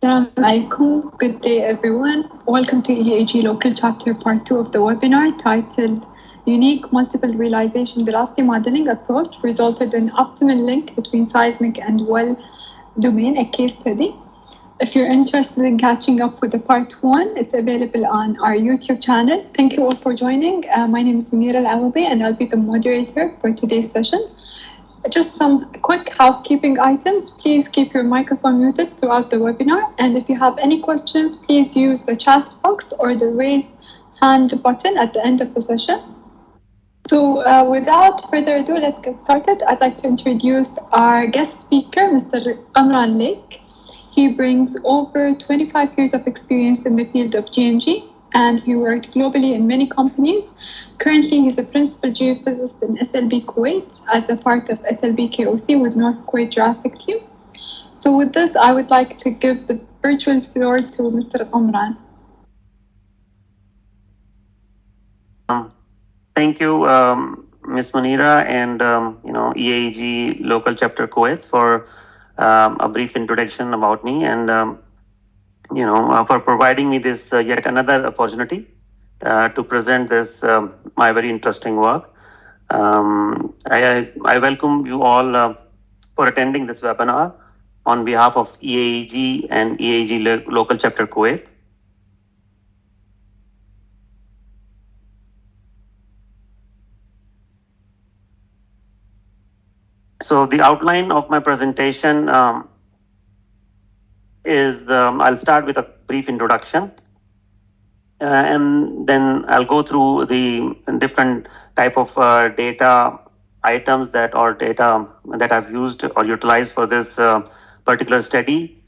Assalamu alaikum. Good day, everyone. Welcome to EAGE Local Chapter Part 2 of the webinar titled Unique Multiple Realization Velocity Modeling Approach Resulted in Optimal Link Between Seismic and Well Domain, a case study. If you're interested in catching up with the Part 1, it's available on our YouTube channel. Thank you all for joining. My name is Munira Al-Awabi and I'll be the moderator for today's session. Just some quick housekeeping items. Please keep your microphone muted throughout the webinar. And if you have any questions, please use the chat box or the raise hand button at the end of the session. So without further ado, let's get started. I'd like to introduce our guest speaker, Mr. Kamran Laiq. He brings over 25 years of experience in the field of GNG, and he worked globally in many companies. Currently, he's a principal geophysicist in SLB Kuwait as a part of SLB KOC with North Kuwait Jurassic Team. So with this, I would like to give the virtual floor to Mr. Kamran. Thank you, Ms. Munira and EAGE Local Chapter Kuwait for a brief introduction about me and for providing me this yet another opportunity to present this my very interesting work. I welcome you all for attending this webinar on behalf of EAGE and EAGE Local Chapter Kuwait. So the outline of my presentation is I'll start with a brief introduction and then I'll go through the different type of data items that I've used or utilized for this particular study.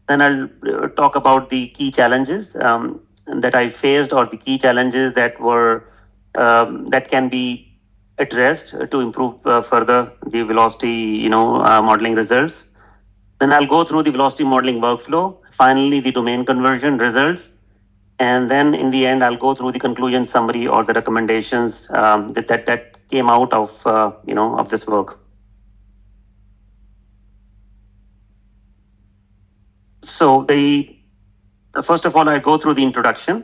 Then I'll talk about the key challenges that I faced or the key challenges that were that can be addressed to improve further the velocity modeling results. Then I'll go through the velocity modeling workflow, finally the domain conversion results, and then in the end I'll go through the conclusion summary or the recommendations that came out of of this work. So first of all, I go through the introduction.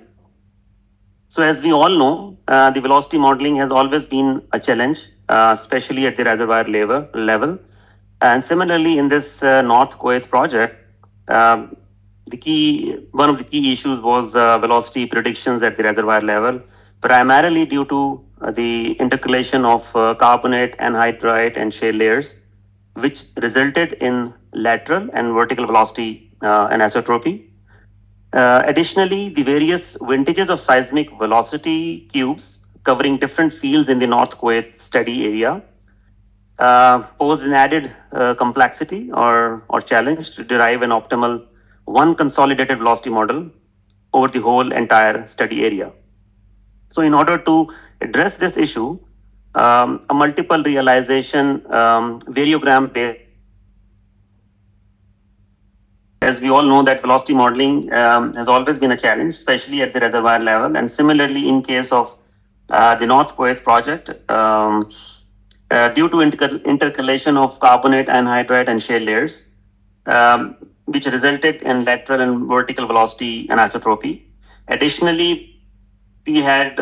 So as we all know, the velocity modeling has always been a challenge, especially at the reservoir level. And similarly, in this North Kuwait project, one of the key issues was velocity predictions at the reservoir level, primarily due to the intercalation of carbonate, anhydrite, and shale layers, which resulted in lateral and vertical velocity anisotropy. Additionally, the various vintages of seismic velocity cubes covering different fields in the North Kuwait study area posed an added complexity or challenge to derive an optimal one consolidated velocity model over the whole entire study area. So in order to address this issue, a multiple realization variogram based. As we all know that velocity modeling has always been a challenge, especially at the reservoir level. And similarly, in case of the North Kuwait project, due to intercalation of carbonate, anhydrite, and shale layers, which resulted in lateral and vertical velocity anisotropy. Additionally, we had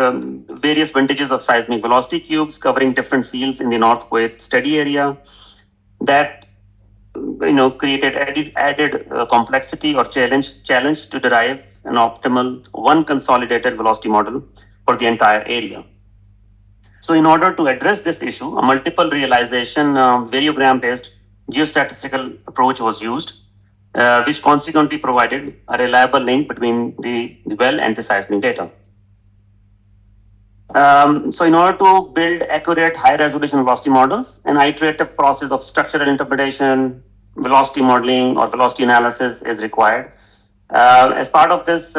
various vintages of seismic velocity cubes covering different fields in the North Kuwait study area that created added complexity or challenge to derive an optimal one consolidated velocity model for the entire area. So in order to address this issue, a multiple realization variogram based geostatistical approach was used, which consequently provided a reliable link between the well and the seismic data. So in order to build accurate high resolution velocity models, an iterative process of structural interpretation, velocity modeling or velocity analysis is required. As part of this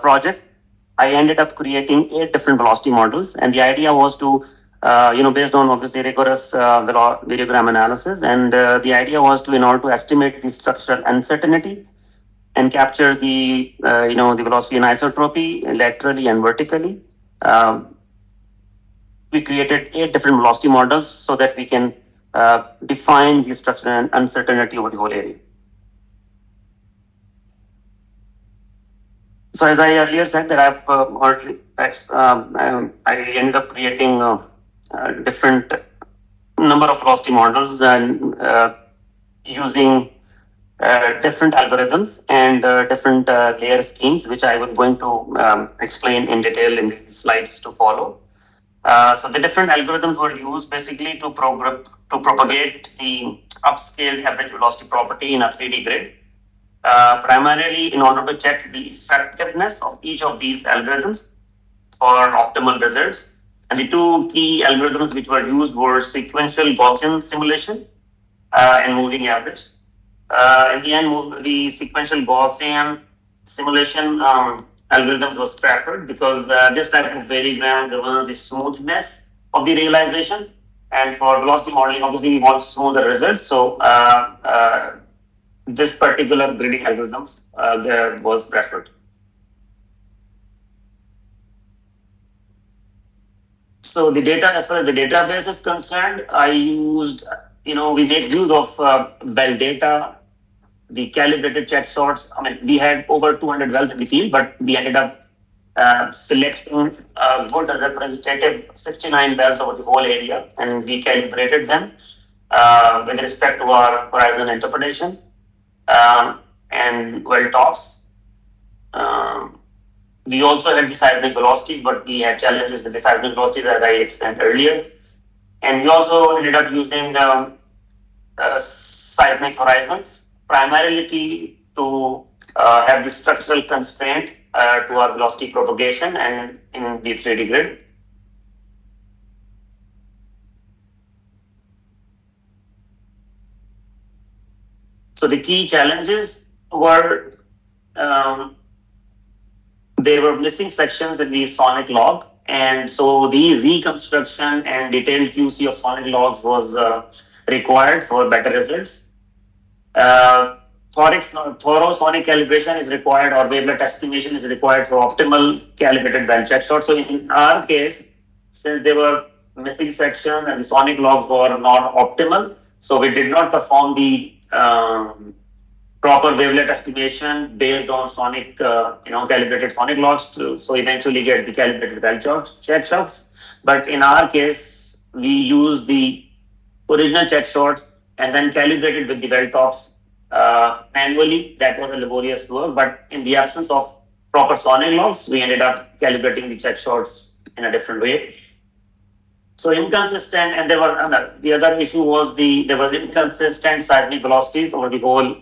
project, I ended up creating 8 different velocity models, and the idea was to, based on obviously rigorous variogram analysis, and the idea was to, in order to estimate the structural uncertainty and capture the, the velocity anisotropy laterally and vertically. We created 8 different velocity models so that we can define the structural uncertainty over the whole area. So as I earlier said that I ended up creating different number of velocity models and using different algorithms and different layer schemes, which I will going to explain in detail in the slides to follow. So the different algorithms were used basically to propagate the upscaled average velocity property in a 3D grid, primarily in order to check the effectiveness of each of these algorithms for optimal results. And the two key algorithms which were used were sequential Gaussian simulation and moving average. In the end, the sequential Gaussian simulation algorithms was preferred because this type of variogram governs the smoothness of the realization. And for velocity modeling, obviously, we want smoother results. So this particular gridding algorithms was preferred. So the data, as far as the database is concerned, I used, we make use of well data, the calibrated check shots. I mean, we had over 200 wells in the field, but we ended up selecting a good representative 69 wells over the whole area, and we calibrated them with respect to our horizon interpretation and well tops. We also had the seismic velocities, but we had challenges with the seismic velocities that I explained earlier. And we also ended up using the seismic horizons primarily to have the structural constraint to our velocity propagation and in the 3D grid. So the key challenges were there were missing sections in the sonic log, and so the reconstruction and detailed QC of sonic logs was required for better results. Thorough sonic calibration is required, or wavelet estimation is required for optimal calibrated well check shot. So in our case, since there were missing sections and the sonic logs were not optimal, so we did not perform the proper wavelet estimation based on sonic, calibrated sonic logs to so eventually get the calibrated well check shots. But in our case, we used the original check shots and then calibrated with the well tops manually. That was a laborious work, but in the absence of proper sonic logs, we ended up calibrating the check shots in a different way. So inconsistent, and the other issue was there was inconsistent seismic velocities over the whole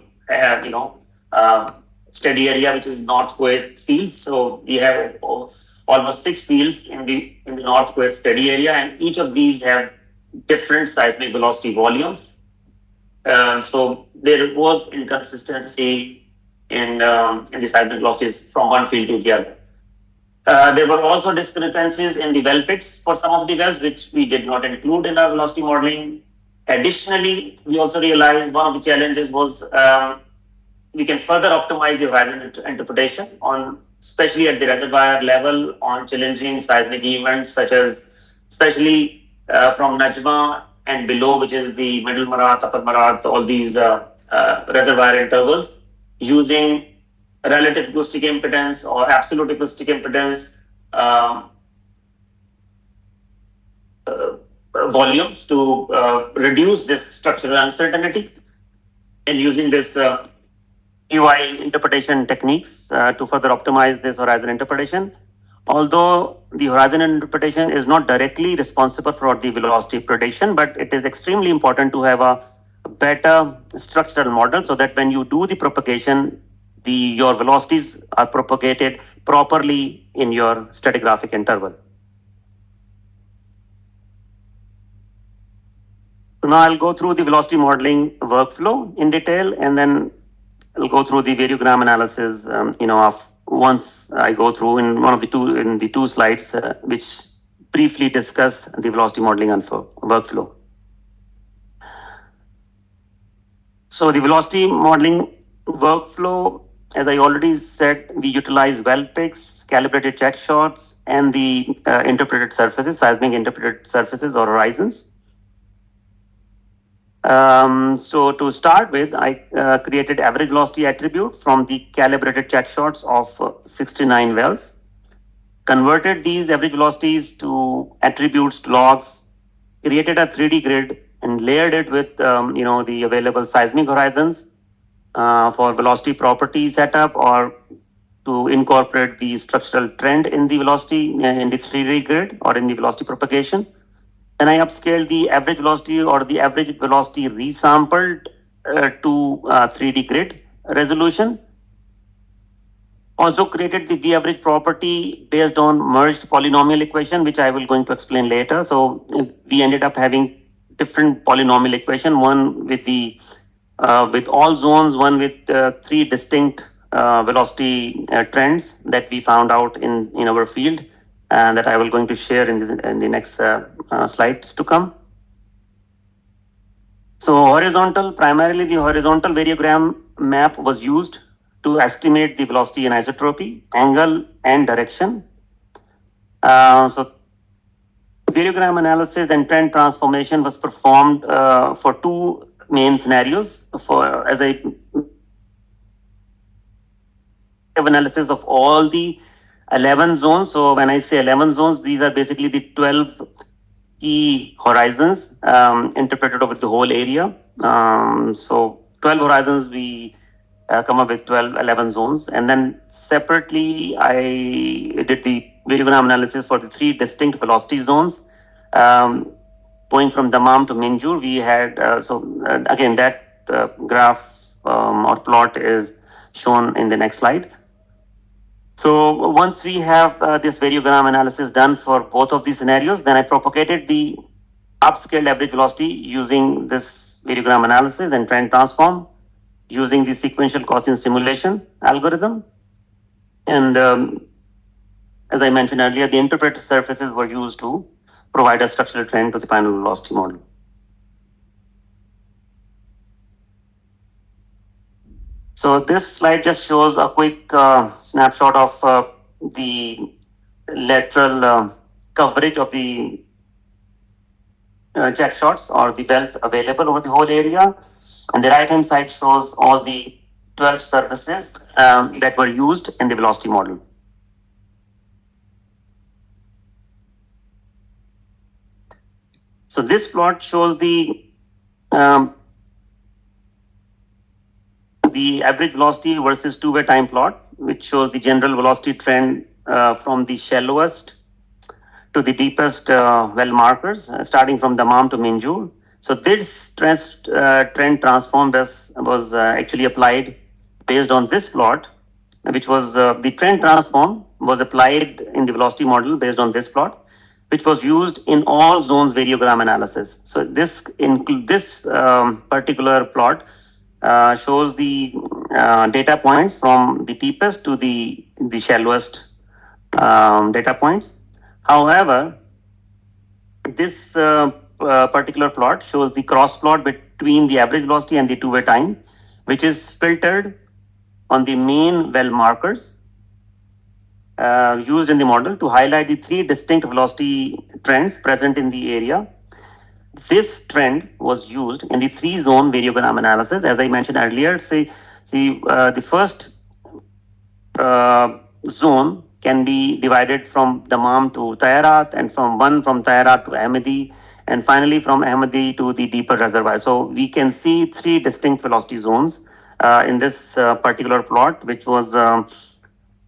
steady area, which is North Kuwait fields. So we have almost 6 fields in the North Kuwait steady area, and each of these have different seismic velocity volumes. So there was inconsistency in the seismic velocities from one field to the other. There were also discrepancies in the well pits for some of the wells, which we did not include in our velocity modeling. Additionally, we also realized one of the challenges was we can further optimize the horizon interpretation especially at the reservoir level on challenging seismic events, such as especially from Najma and below, which is the middle Marat, upper Marat, all these reservoir intervals, using relative acoustic impedance or absolute acoustic impedance volumes to reduce this structural uncertainty, and using this UI interpretation techniques to further optimize this horizon interpretation. Although the horizon interpretation is not directly responsible for the velocity prediction, but it is extremely important to have a better structural model so that when you do the propagation, your velocities are propagated properly in your stratigraphic interval. So now I'll go through the velocity modeling workflow in detail, and then I'll go through the variogram analysis, once I go through in the two slides, which briefly discuss the velocity modeling workflow. So the velocity modeling workflow, as I already said, we utilize well picks, calibrated check shots, and the interpreted surfaces, seismic interpreted surfaces or horizons. So to start with, I created average velocity attribute from the calibrated check shots of 69 wells, converted these average velocities to attributes to logs, created a 3D grid, and layered it with the available seismic horizons for velocity property setup or to incorporate the structural trend in the velocity in the 3D grid or in the velocity propagation. Then I upscaled the average velocity or the average velocity resampled to 3D grid resolution. Also created the V average property based on merged polynomial equation, which I will going to explain later. So we ended up having different polynomial equation, one with the with all zones, one with three distinct velocity trends that we found out in our field, and that I will going to share in the next slides to come. So primarily the horizontal variogram map was used to estimate the velocity anisotropy, angle, and direction. So variogram analysis and trend transformation was performed for two main scenarios. For as I have analysis of all the 11 zones. So when I say 11 zones, these are basically the 12 key horizons interpreted over the whole area. So 12 horizons, we come up with 11 zones. And then separately, I did the variogram analysis for the three distinct velocity zones. Going from Dammam to Minjur, we had, again, that graph or plot is shown in the next slide. So once we have this variogram analysis done for both of these scenarios, then I propagated the upscaled average velocity using this variogram analysis and trend transform using the sequential Gaussian simulation algorithm. And as I mentioned earlier, the interpreted surfaces were used to provide a structural trend to the final velocity model. So this slide just shows a quick snapshot of the lateral coverage of the check shots or the wells available over the whole area. And the right hand side shows all the 12 surfaces that were used in the velocity model. So this plot shows the average velocity versus two-way time plot, which shows the general velocity trend from the shallowest to the deepest well markers, starting from Dammam to Minjur. So this trend transform was actually applied based on this plot, which was the trend transform was applied in the velocity model based on this plot, which was used in all zones variogram analysis. So this particular plot shows the data points from the deepest to the shallowest data points. However, this particular plot shows the cross plot between the average velocity and the two-way time, which is filtered on the main well markers used in the model to highlight the three distinct velocity trends present in the area. This trend was used in the three-zone variogram analysis. As I mentioned earlier, the first zone can be divided from Dammam to Tayarat, and from Tayarat to Ahmadi, and finally from Ahmadi to the deeper reservoir. So we can see three distinct velocity zones in this particular plot, which was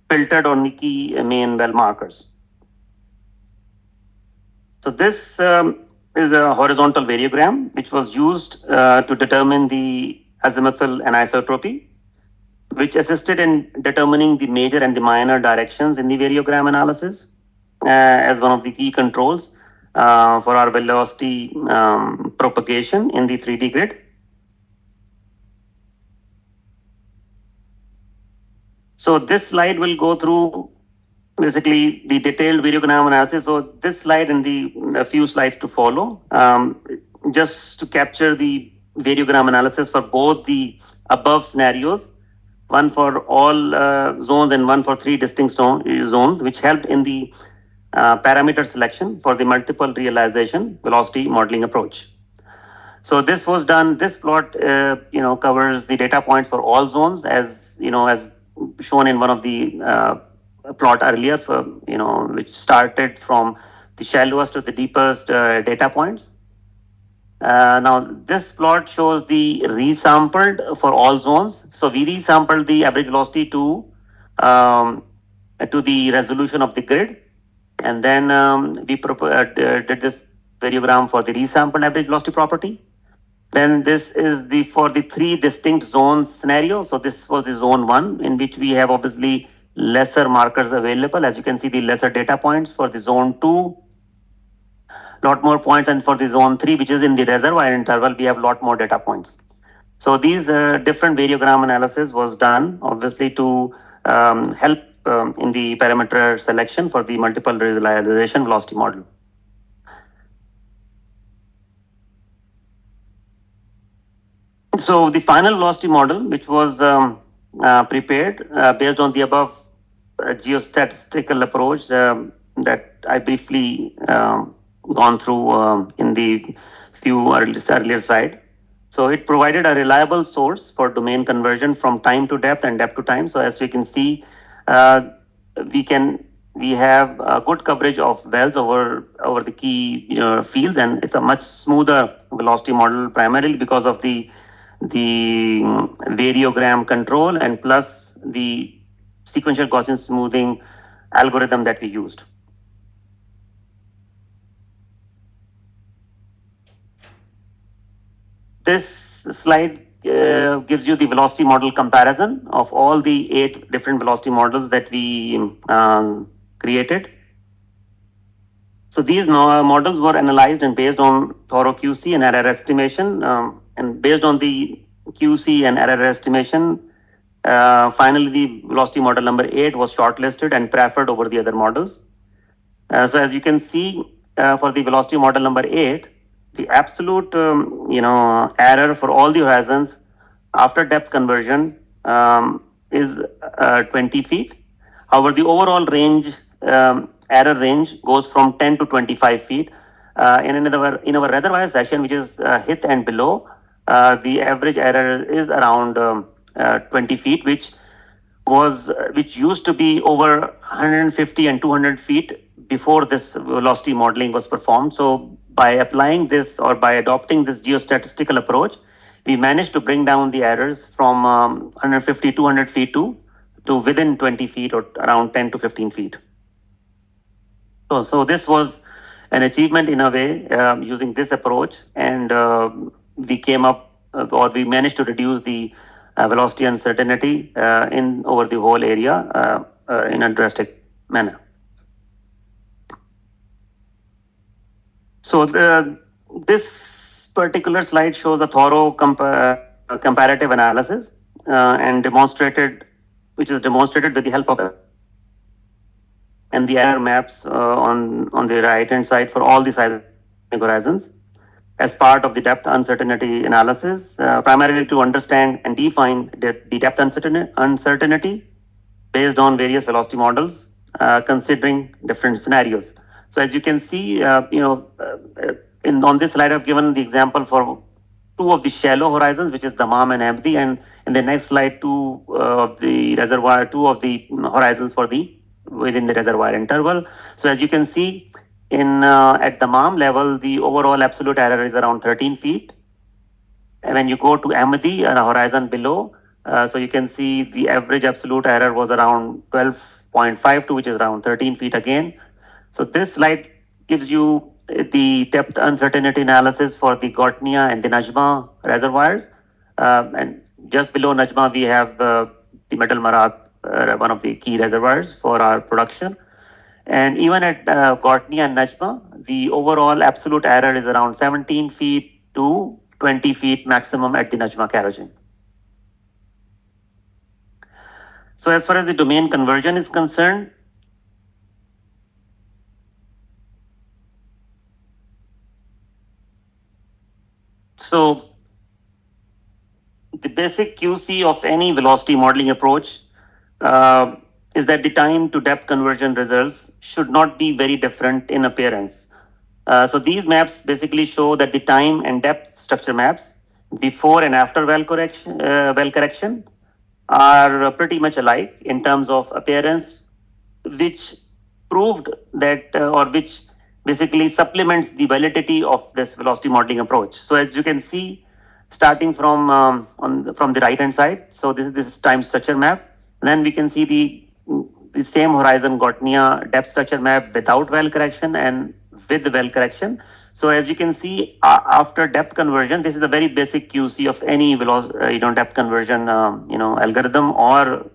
filtered on the key main well markers. So this is a horizontal variogram, which was used to determine the azimuthal anisotropy, which assisted in determining the major and the minor directions in the variogram analysis as one of the key controls for our velocity propagation in the 3D grid. So this slide will go through basically the detailed variogram analysis. So this slide and a few slides to follow, just to capture the variogram analysis for both the above scenarios, one for all zones and one for three distinct zones, which helped in the parameter selection for the multiple realization velocity modeling approach. So this was done. This plot, covers the data points for all zones, as as shown in one of the plot earlier, for which started from the shallowest to the deepest data points. Now this plot shows the resampled for all zones. So we resampled the average velocity to the resolution of the grid, and then we did this variogram for the resampled average velocity property. Then this is the for the three distinct zones scenario. So this was the zone 1, in which we have obviously lesser markers available. As you can see, the lesser data points. For the zone 2, lot more points, and for the zone 3, which is in the reservoir interval, we have lot more data points. So these different variogram analysis was done obviously to help in the parameter selection for the multiple realization velocity model. So the final velocity model, which was prepared based on the above geostatistical approach that I briefly gone through in the few earlier slide. So it provided a reliable source for domain conversion from time to depth and depth to time. So as we can see, we have a good coverage of wells over the key fields, and it's a much smoother velocity model, primarily because of the variogram control and plus the sequential Gaussian smoothing algorithm that we used. This slide gives you the velocity model comparison of all the 8 different velocity models that we created. So these models were analyzed and based on thorough QC and error estimation. And based on the QC and error estimation, finally the velocity model number 8 was shortlisted and preferred over the other models. So as you can see, for the velocity model number 8, the absolute error for all the horizons after depth conversion is 20 feet. However, the overall range error range goes from 10 to 25 feet. And in our reservoir section, which is HIT and below, the average error is around 20 feet, which used to be over 150 and 200 feet before this velocity modeling was performed. So by applying this or by adopting this geostatistical approach, we managed to bring down the errors from 150, 200 feet to within 20 feet or around 10 to 15 feet. So this was an achievement in a way using this approach, and we came up or we managed to reduce the velocity uncertainty in over the whole area in a drastic manner. So this particular slide shows a thorough comparative analysis and which is demonstrated with the help of and the error maps on the right hand side for all the seismic horizons as part of the depth uncertainty analysis, primarily to understand and define the depth uncertainty based on various velocity models, considering different scenarios. So as you can see, on this slide, I've given the example for 2 of the shallow horizons, which is Dammam and Abdi, and in the next slide, 2 of the reservoir, 2 of the horizons for within the reservoir interval. So as you can see, at the Dammam level, the overall absolute error is around 13 feet. And when you go to Ahmadi, a horizon below, so you can see the average absolute error was around 12.52, which is around 13 feet again. So this slide gives you the depth uncertainty analysis for the Gortnia and the Najma reservoirs. And just below Najma, we have the Metal Marat, one of the key reservoirs for our production. And even at Gortnia and Najma, the overall absolute error is around 17 feet to 20 feet maximum at the Najma Karajan. So as far as the domain conversion is concerned, so the basic QC of any velocity modeling approach is that the time to depth conversion results should not be very different in appearance So these maps basically show that the time and depth structure maps before and after well correction are pretty much alike in terms of appearance, which proved that or which basically supplements the validity of this velocity modeling approach. So as you can see, starting from from the right hand side, so this is time structure map. Then we can see the same horizon Gortnia depth structure map without well correction and with the well correction. So as you can see, after depth conversion, this is a very basic QC of any depth conversion algorithm or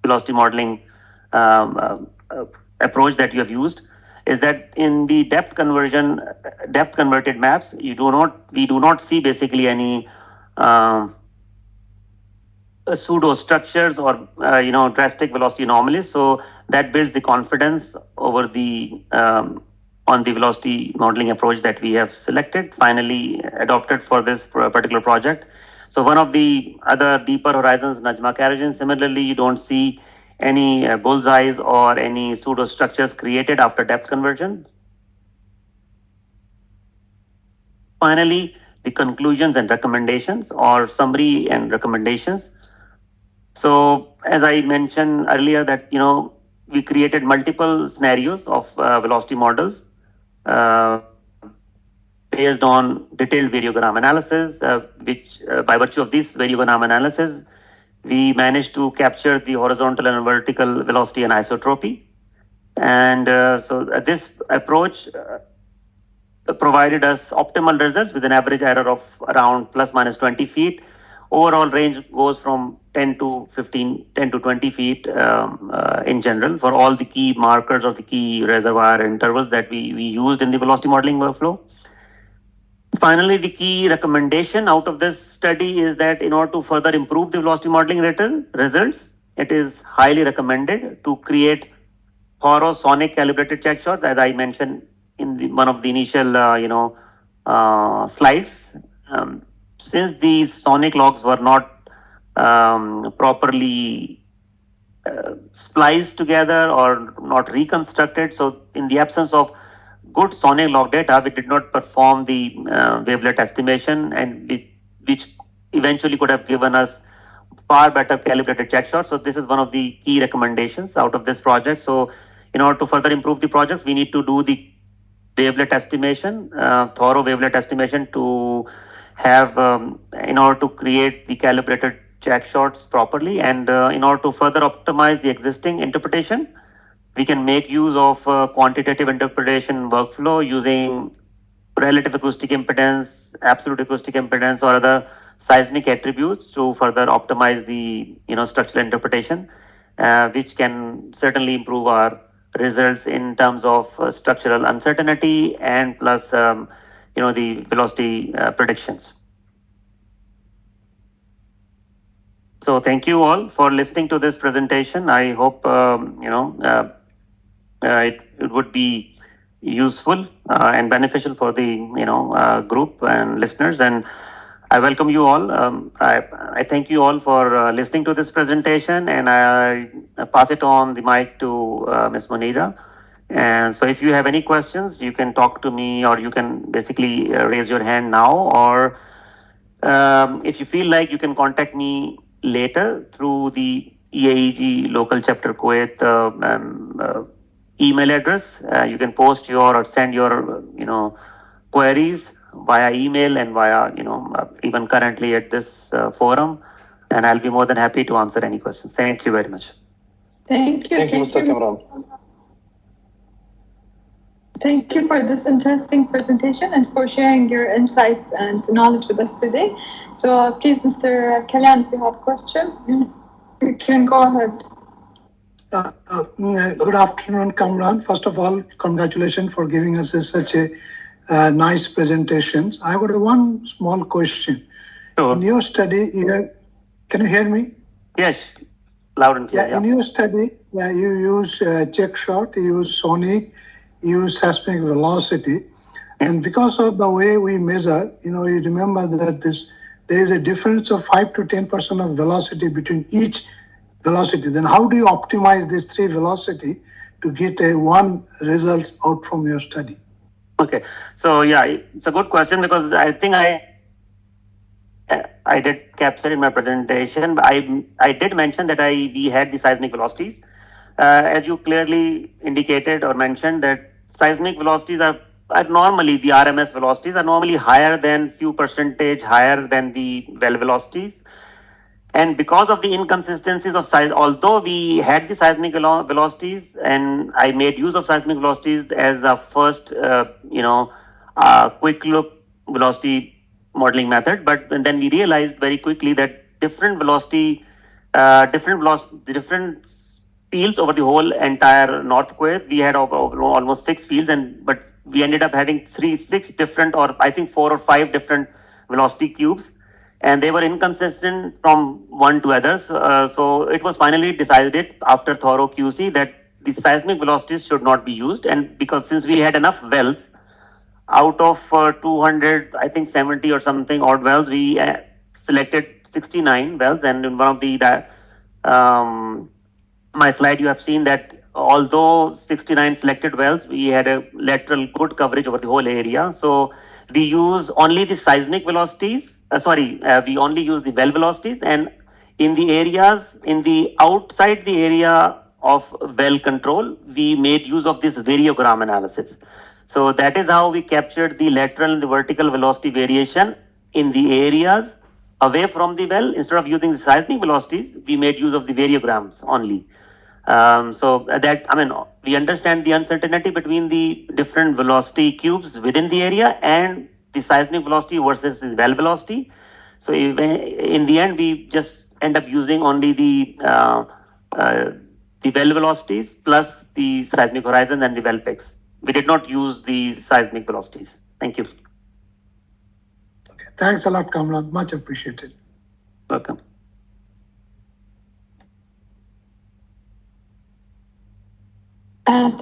velocity modeling approach that you have used, is that in the depth converted maps, we do not see basically any pseudo structures or drastic velocity anomalies. So that builds the confidence over the on the velocity modeling approach that we have selected, finally adopted for this particular project. So one of the other deeper horizons, Najma Karajan, similarly, you don't see any bullseyes or any pseudo structures created after depth conversion. Finally, the conclusions and recommendations, or summary and recommendations. So as I mentioned earlier that, we created multiple scenarios of velocity models based on detailed variogram analysis, which by virtue of this variogram analysis, we managed to capture the horizontal and vertical velocity and isotropy. And so this approach provided us optimal results with an average error of around plus minus 20 feet. Overall range goes from 10 to 20 feet in general for all the key markers or the key reservoir intervals that we used in the velocity modeling workflow. Finally, the key recommendation out of this study is that in order to further improve the velocity modeling results, it is highly recommended to create thorough sonic calibrated check shots, as I mentioned in one of the initial slides. Since these sonic logs were not properly spliced together or not reconstructed, so in the absence of good sonic log data, we did not perform the wavelet estimation, and which eventually could have given us far better calibrated check shots. So this is one of the key recommendations out of this project. So in order to further improve the project, we need to do the wavelet estimation, thorough wavelet estimation to have in order to create the calibrated check shots properly, and in order to further optimize the existing interpretation, we can make use of quantitative interpretation workflow using relative acoustic impedance, absolute acoustic impedance, or other seismic attributes to further optimize the structural interpretation, which can certainly improve our results in terms of structural uncertainty and plus the velocity predictions. So thank you all for listening to this presentation. I hope it would be useful and beneficial for the group and listeners, and I welcome you all. I thank you all for listening to this presentation, and I pass it on the mic to Ms. Munira. And so if you have any questions, you can talk to me, or you can basically raise your hand now, or if you feel like, you can contact me later through the EAGE local chapter Kuwait email address. You can post your or send your queries via email and via even currently at this forum, and I'll be more than happy to answer any questions. Thank you very much. Thank you, Mr. Kamran. Thank you for this interesting presentation and for sharing your insights and knowledge with us today. So please, Mr. Kamran, if you have a question, you can go ahead. Good afternoon, Kamran. First of all, congratulations for giving us such a nice presentation. I got one small question. Sure. In your study, can you hear me? Yes, loud and clear. Yeah. In your study, you use check shot, you use sonic, you use seismic velocity, and because of the way we measure, you remember that there is a difference of 5 to 10% of velocity between each velocity. Then how do you optimize these three velocity to get one result out from your study? Okay, so yeah, it's a good question because I think I did capture in my presentation. But I did mention that we had the seismic velocities, as you clearly indicated or mentioned that seismic velocities are normally the RMS velocities are normally higher than few percentage higher than the well velocities. And because of the inconsistencies of size, although we had the seismic velocities, and I made use of seismic velocities as the first, quick look velocity modeling method, but then we realized very quickly that different fields over the whole entire North Kuwait. We had almost 6 fields, but we ended up having 6 different, or I think 4 or 5 different velocity cubes, and they were inconsistent from one to others. So it was finally decided after thorough QC that the seismic velocities should not be used, and because since we had enough wells, out of 200, I think 70 or something odd wells, we selected 69 wells, and in one of the my slide, you have seen that although 69 selected wells, we had a lateral good coverage over the whole area. So we use only the seismic velocities. We only use the well velocities, and in the areas in the outside the area of well control, we made use of this variogram analysis. So that is how we captured the lateral and the vertical velocity variation in the areas away from the well. Instead of using the seismic velocities, we made use of the variograms only. We understand the uncertainty between the different velocity cubes within the area and the seismic velocity versus the well velocity. So in the end, we just end up using only the well velocities plus the seismic horizon and the well peaks. We did not use the seismic velocities. Thank you. Okay. Thanks a lot, Kamran. Much appreciated. Welcome.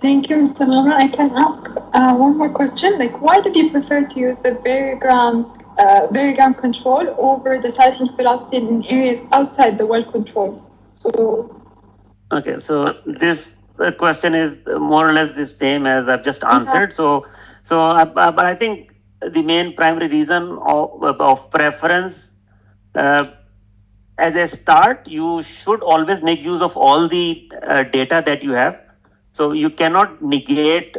Thank you, Mr. Kamran. I can ask one more question. Like, why did you prefer to use the variogram control over the seismic velocity in areas outside the well control? Okay, so this question is more or less the same as I've just answered. But I think the main primary reason of preference, as a start, you should always make use of all the data that you have. So you cannot negate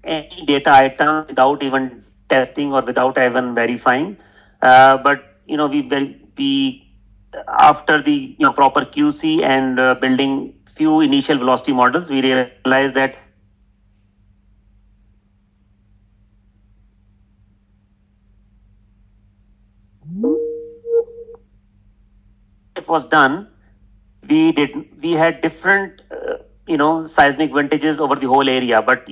any data item without even testing or without even verifying. But we after the proper QC and building few initial velocity models, we realized that it was done. We had different seismic vintages over the whole area, but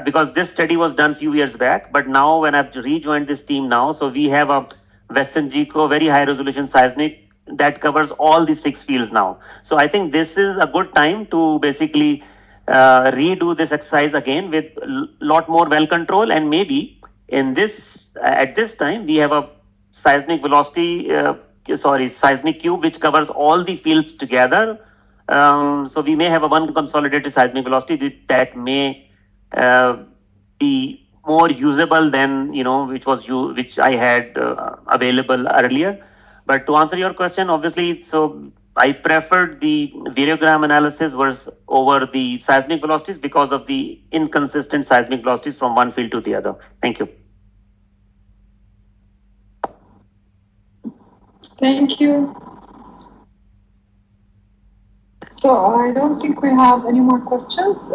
because this study was done few years back, but now when I've rejoined this team now, so we have a Western GECO very high resolution seismic that covers all the 6 fields now. So I think this is a good time to basically redo this exercise again with lot more well control, and maybe at this time we have a seismic seismic cube which covers all the fields together. So we may have a one consolidated seismic velocity that may be more usable than which I had available earlier. But to answer your question, obviously, so I preferred the variogram analysis over the seismic velocities because of the inconsistent seismic velocities from one field to the other. Thank you. Thank you. So I don't think we have any more questions.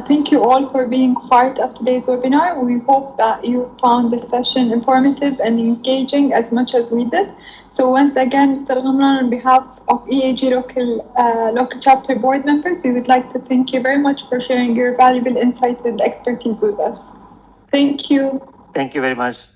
Thank you all for being part of today's webinar. We hope that you found this session informative and engaging as much as we did. So once again, Mr. Kamran, on behalf of EAGE local chapter board members, we would like to thank you very much for sharing your valuable insight and expertise with us. Thank you. Thank you very much.